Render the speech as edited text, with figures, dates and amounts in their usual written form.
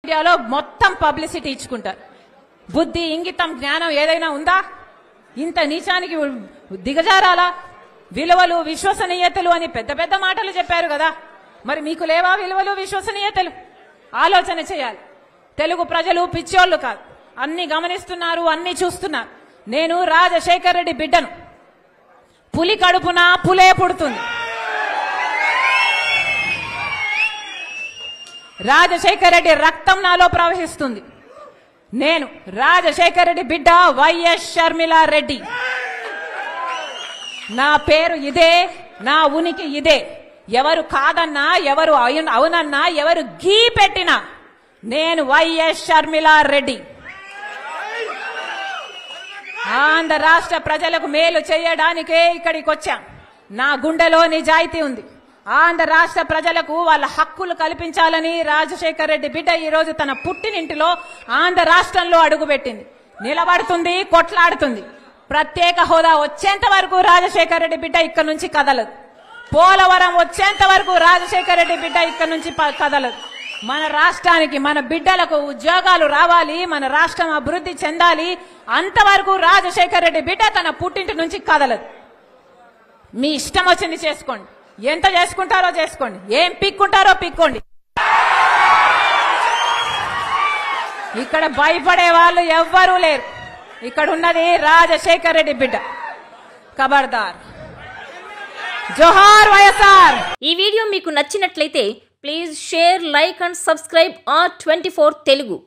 మీడియాలో మొత్తం పబ్లిసిటీ ఇచ్చుకుంటారు. బుద్ధి, ఇంగితం, జ్ఞానం ఏదైనా ఉందా? ఇంత నీచానికి దిగజారాలా? విలువలు, విశ్వసనీయతలు అని పెద్ద పెద్ద మాటలు చెప్పారు కదా, మరి మీకు లేవా విలువలు, విశ్వసనీయతలు? ఆలోచన చేయాలి. తెలుగు ప్రజలు పిచ్చోళ్ళు కాదు, అన్ని గమనిస్తున్నారు, అన్ని చూస్తున్నారు. నేను రాజశేఖర్ రెడ్డి బిడ్డను. పులి కడుపున పులే పుడుతుంది. రాజశేఖర్ రెడ్డి రక్తం నాలో ప్రవహిస్తుంది. నేను రాజశేఖర్ రెడ్డి బిడ్డ వైఎస్ షర్మిలా రెడ్డి. నా పేరు ఇదే, నా ఉనికి ఇదే. ఎవరు కాదన్నా, ఎవరు అవునన్నా, ఎవరు గీ పెట్టినా నేను వైఎస్ షర్మిలా రెడ్డి. ఆంధ్ర రాష్ట్ర ప్రజలకు మేలు చేయడానికే ఇక్కడికి వచ్చాం. నా గుండెలో నిజాయితీ ఉంది. ఆంధ్ర రాష్ట్ర ప్రజలకు వాళ్ళ హక్కులు కల్పించాలని రాజశేఖర్ రెడ్డి బిడ్డ ఈ రోజు తన పుట్టినింటిలో ఆంధ్ర రాష్ట్రంలో అడుగుపెట్టింది. నిలబడుతుంది, కొట్లాడుతుంది. ప్రత్యేక హోదా వచ్చేంత వరకు రాజశేఖర్ రెడ్డి బిడ్డ ఇక్కడ నుంచి కదలదు. పోలవరం వచ్చేంత వరకు రాజశేఖర్ రెడ్డి బిడ్డ ఇక్కడ నుంచి కదలదు. మన రాష్ట్రానికి, మన బిడ్డలకు ఉద్యోగాలు రావాలి, మన రాష్ట్రం అభివృద్ధి చెందాలి. అంతవరకు రాజశేఖర్ రెడ్డి బిడ్డ తన పుట్టింటి నుంచి కదలదు. మీ ఇష్టం వచ్చింది చేసుకోండి, ఎంత చేసుకుంటారో చేసుకోండి, ఏం పిక్కుంటారో పిక్కోండి. ఇక్కడ భయపడే వాళ్ళు ఎవ్వరూ లేరు. ఇక్కడ ఉన్నది రాజశేఖర్ రెడ్డి బిడ్డ. ఖబర్దార్. జోహార్ వైఎస్ఆర్. ఈ వీడియో మీకు నచ్చినట్లయితే please share, like and subscribe R24 Telugu.